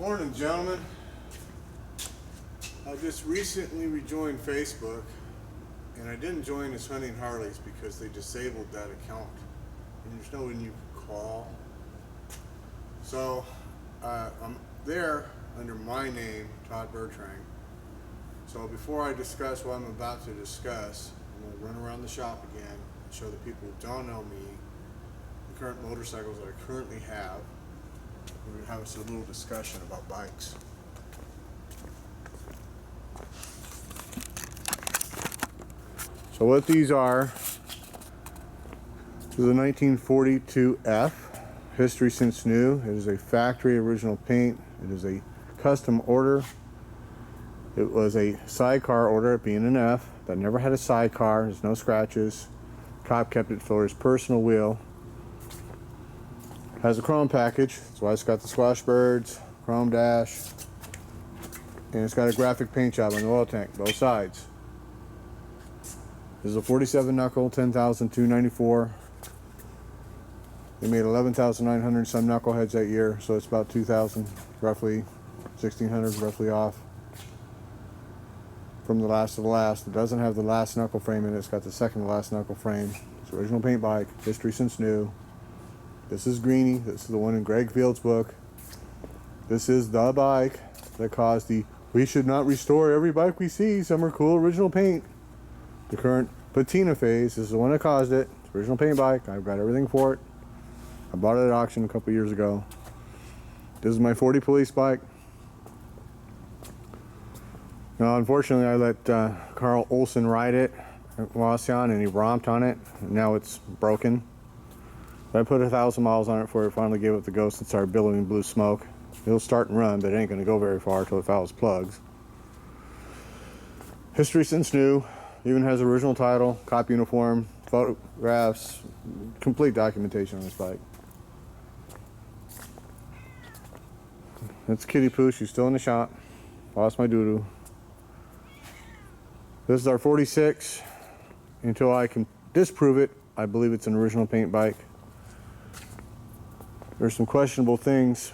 Morning, gentlemen. I just recently rejoined Facebook, and I didn't join as Hunting Harleys because they disabled that account, and there's no one you can call. So I'm there under my name, Todd Bertrand. So before I discuss what I'm about to discuss, I'm going to run around the shop again and show the people who don't know me the current motorcycles that I currently have. We're going to have a little discussion about bikes. So what these are, this is a 1942F, history since new. It is a factory original paint. It is a custom order. It was a sidecar order, being an F, that never had a sidecar. There's no scratches. Cop kept it for his personal wheel. Has a chrome package. That's why it's got the squash birds, chrome dash, and it's got a graphic paint job on the oil tank, both sides. This is a 47 knuckle, 10,294. They made 11,900 some knuckleheads that year, so it's about 2,000, roughly 1,600, roughly off from the last of the last. It doesn't have the last knuckle frame in it. It's got the second to last knuckle frame. It's original paint bike, history since new. This is Greenie. This is the one in Greg Field's book. This is the bike that caused the "we should not restore every bike we see, some are cool original paint." The current patina phase. This is the one that caused it. It's original paint bike. I've got everything for it. I bought it at auction a couple years ago. This is my 40 police bike. Now, unfortunately, I let Carl Olson ride it at Wasion, and he romped on it. And now it's broken. I put 1,000 miles on it before it finally gave up the ghost and started billowing blue smoke. It'll start and run, but it ain't going to go very far until it fouls plugs. History since new. Even has original title, cop uniform, photographs, complete documentation on this bike. That's Kitty Poo. She's still in the shop. Lost my doo-doo. This is our 46. Until I can disprove it, I believe it's an original paint bike. There's some questionable things,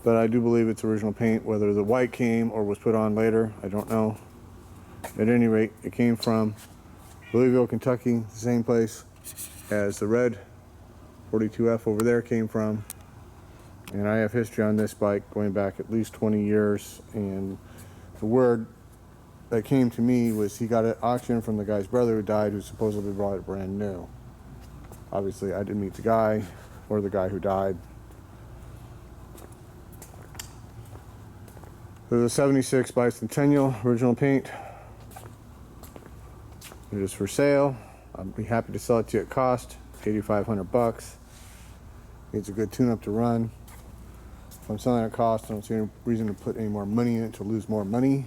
but I do believe it's original paint. Whether the white came or was put on later, I don't know. At any rate, it came from Louisville, Kentucky, the same place as the red 42F over there came from. And I have history on this bike going back at least 20 years. And the word that came to me was he got it auctioned from the guy's brother who died, who supposedly brought it brand new. Obviously, I didn't meet the guy or the guy who died. There's a 76 bicentennial, original paint. It is for sale. I'd be happy to sell it to you at cost, $8,500. Needs a good tune-up to run. If I'm selling it at cost, I don't see any reason to put any more money in it to lose more money.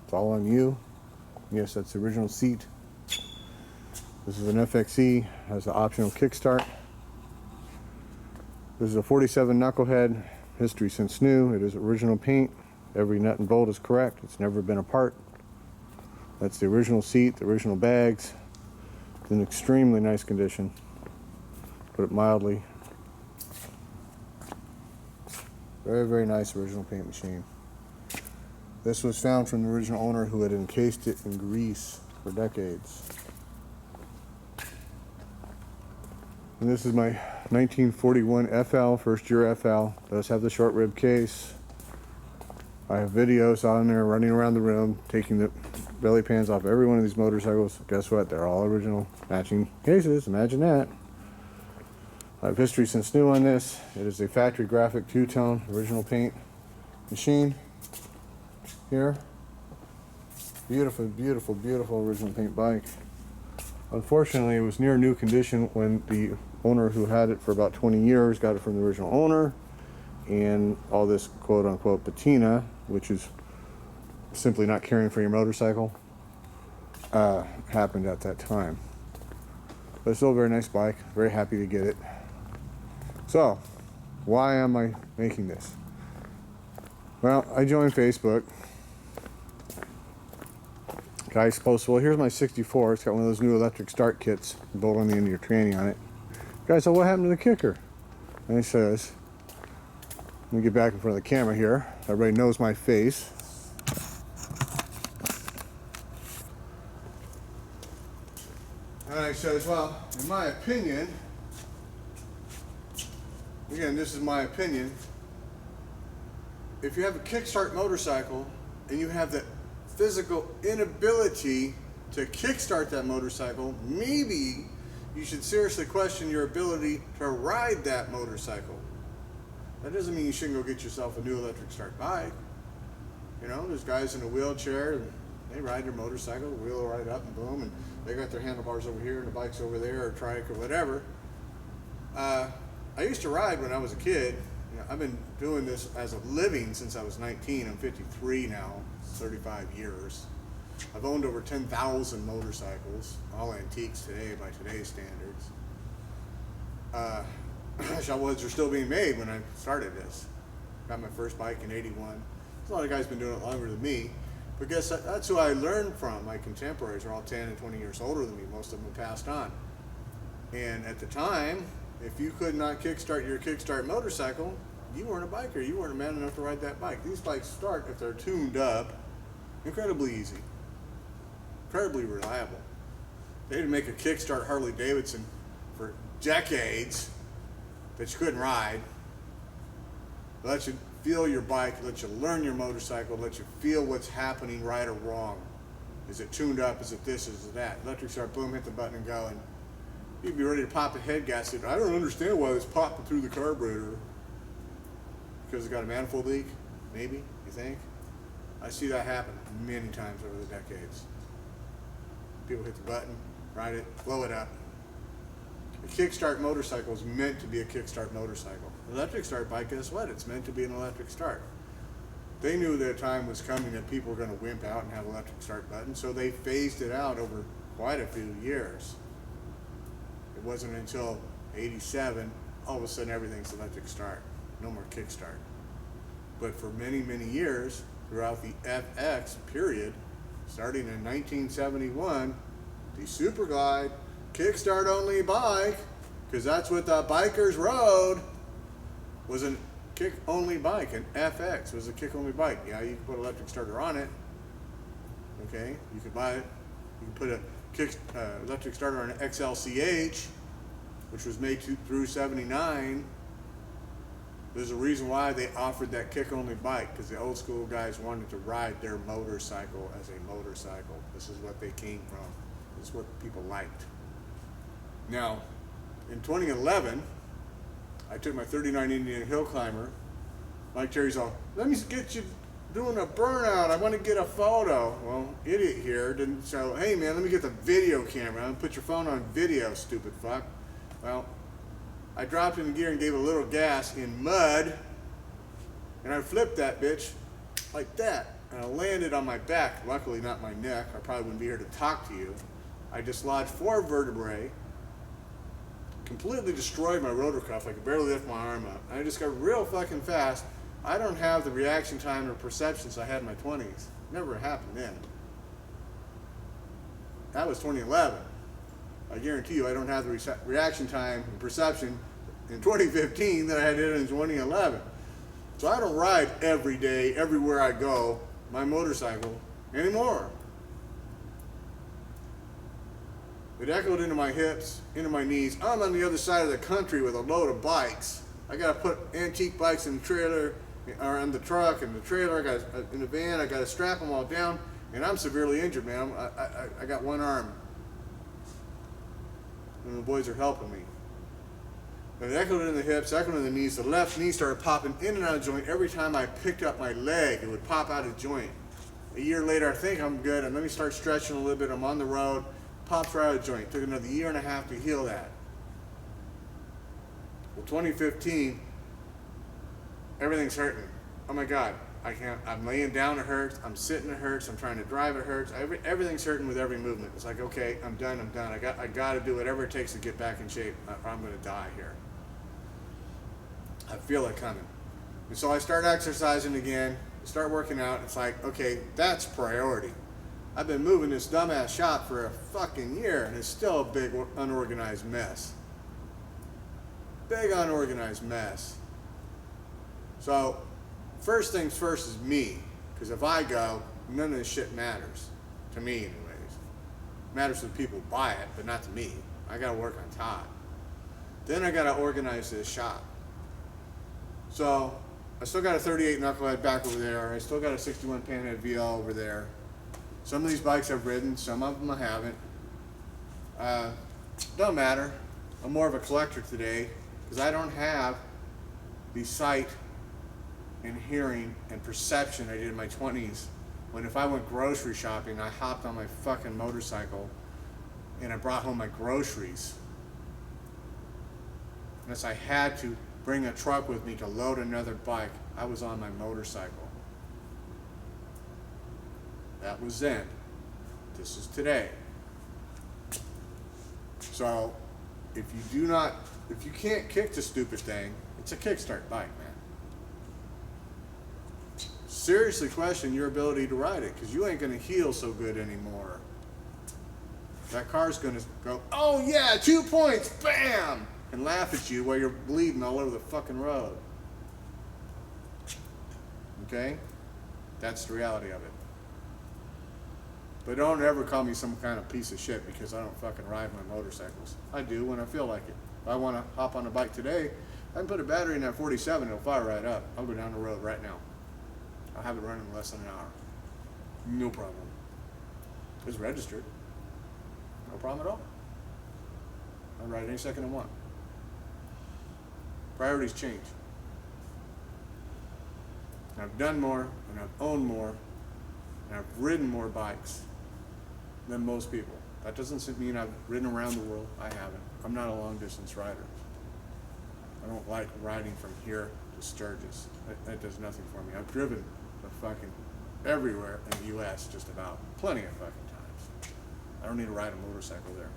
It's all on you. Yes, that's the original seat. This is an FXE, has an optional kickstart. This is a 47 knucklehead, history since new. It is original paint. Every nut and bolt is correct. It's never been apart. That's the original seat, the original bags. It's in extremely nice condition, put it mildly. Very, very nice original paint machine. This was found from the original owner who had encased it in grease for decades. And this is my 1941 FL, first year FL. Does have the short rib case. I have videos on there running around the room, taking the belly pans off every one of these motorcycles. Guess what? They're all original matching cases. Imagine that. I have history since new on this. It is a factory graphic two-tone original paint machine. Here. Beautiful, beautiful, beautiful original paint bike. Unfortunately, it was near new condition when the owner who had it for about 20 years got it from the original owner, and all this quote-unquote patina, which is simply not caring for your motorcycle, happened at that time. But it's still a very nice bike. Very happy to get it. So, why am I making this? Well, I joined Facebook. Guy's posted, well, here's my 64. It's got one of those new electric start kits. Bolt on the end of your tranny on it. Guy said, what happened to the kicker? And he says, Let me get back in front of the camera here. Everybody knows my face. And I says, well, in my opinion, again, this is my opinion, if you have a kickstart motorcycle and you have the physical inability to kickstart that motorcycle, maybe you should seriously question your ability to ride that motorcycle. That doesn't mean you shouldn't go get yourself a new electric start bike. You know, there's guys in a wheelchair and they ride their motorcycle, the wheel right up and boom, and they got their handlebars over here and the bike's over there, or trike or whatever. I used to ride when I was a kid. You know, I've been doing this as a living since I was 19. I'm 53 now, 35 years. I've owned over 10,000 motorcycles, all antiques today by today's standards. Shotwoods are still being made when I started this. Got my first bike in 81. There's a lot of guys been doing it longer than me. But guess that's who I learned from. My contemporaries are all 10 and 20 years older than me. Most of them have passed on. And at the time, if you could not kickstart your kickstart motorcycle, you weren't a biker. You weren't a man enough to ride that bike. These bikes start, if they're tuned up, incredibly easy, incredibly reliable. They didn't make a kickstart Harley Davidson for decades that you couldn't ride. They let you feel your bike, let you learn your motorcycle, let you feel what's happening right or wrong. Is it tuned up? Is it this? Is it that? Electric start, boom, hit the button and go. And you'd be ready to pop a head gasket. I don't understand why it's popping through the carburetor. Because it got a manifold leak? Maybe, you think? I see that happen many times over the decades. People hit the button, ride it, blow it up. A kickstart motorcycle is meant to be a kickstart motorcycle. An electric start bike, guess what? It's meant to be an electric start. They knew that time was coming that people were going to wimp out and have electric start buttons, so they phased it out over quite a few years. It wasn't until 87, all of a sudden everything's electric start. No more kickstart. But for many, many years, throughout the FX period, starting in 1971, the Superglide kickstart only bike, because that's what the bikers rode, was a kick only bike. An FX was a kick only bike. Yeah, you could put an electric starter on it. Okay, you could buy it. You could put a electric starter on an XLCH, which was made through 79. There's a reason why they offered that kick only bike, because the old school guys wanted to ride their motorcycle as a motorcycle. This is what they came from. This is what people liked. Now, in 2011, I took my 39 Indian Hill Climber. Mike Terry's all, let me get you doing a burnout. I want to get a photo. Well, idiot here didn't show, hey man, let me get the video camera. I'm gonna put your phone on video, stupid fuck. Well, I dropped in gear and gave it a little gas in mud, and I flipped that bitch like that. And I landed on my back, luckily not my neck. I probably wouldn't be here to talk to you. I dislodged 4 vertebrae, completely destroyed my rotor cuff. I could barely lift my arm up. I discovered real fucking fast, I don't have the reaction time or perceptions I had in my 20s. Never happened then. That was 2011. I guarantee you I don't have the reaction time and perception in 2015 that I did in 2011. So I don't ride every day, everywhere I go, my motorcycle anymore. It echoed into my hips, into my knees. I'm on the other side of the country with a load of bikes. I gotta put antique bikes in the trailer, or in the truck, and the trailer, I got in the van, I gotta strap them all down, and I'm severely injured, man. I got one arm. And the boys are helping me. But it echoed in the hips, echoed in the knees. The left knee started popping in and out of joint. Every time I picked up my leg, it would pop out of joint. A year later, I think I'm good, and let me start stretching a little bit. I'm on the road, pops right out of joint. Took another year and a half to heal that. Well, 2015, everything's hurting. Oh my God, I can't, I'm laying down, it hurts. I'm sitting, it hurts. I'm trying to drive, it hurts. Everything's hurting with every movement. It's like, okay, I'm done. I got to do whatever it takes to get back in shape, or I'm going to die here. I feel it coming. And so I start exercising again, start working out. It's like, okay, that's priority. I've been moving this dumbass shop for a fucking year, and it's still a big unorganized mess. Big unorganized mess. So, first things first is me. Because if I go, none of this shit matters. To me, anyways. It matters to the people who buy it, but not to me. I gotta work on top. Then I gotta organize this shop. So, I still got a 38 Knucklehead back over there. I still got a 61 Panhead VL over there. Some of these bikes I've ridden, some of them I haven't. Don't matter. I'm more of a collector today because I don't have the sight and hearing and perception I did in my 20s when if I went grocery shopping, I hopped on my fucking motorcycle and I brought home my groceries. Unless I had to bring a truck with me to load another bike, I was on my motorcycle. That was then. This is today. So, if you can't kick the stupid thing, it's a kickstart bike, man. Seriously question your ability to ride it, because you ain't gonna heal so good anymore. That car's gonna go, oh yeah, 2 points, bam! And laugh at you while you're bleeding all over the fucking road. Okay? That's the reality of it. But don't ever call me some kind of piece of shit because I don't fucking ride my motorcycles. I do when I feel like it. If I want to hop on a bike today, I can put a battery in that 47, it'll fire right up. I'll go down the road right now. I'll have it running in less than an hour. No problem. It's registered. No problem at all. I'll ride any second I want. Priorities change. And I've done more, and I've owned more, and I've ridden more bikes than most people. That doesn't mean I've ridden around the world. I haven't. I'm not a long distance rider. I don't like riding from here to Sturgis. That does nothing for me. I've driven to fucking everywhere in the U.S. just about. Plenty of fucking times. I don't need to ride a motorcycle there.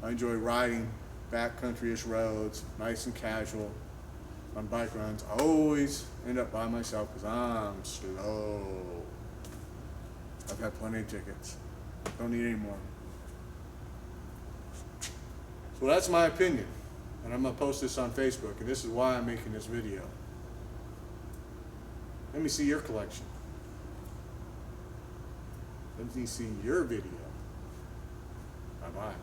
I enjoy riding backcountry-ish roads, nice and casual, on bike runs. I always end up by myself because I'm slow. I've had plenty of tickets. Don't need any more. So that's my opinion. And I'm going to post this on Facebook, and this is why I'm making this video. Let me see your collection. Let me see your video. Bye-bye.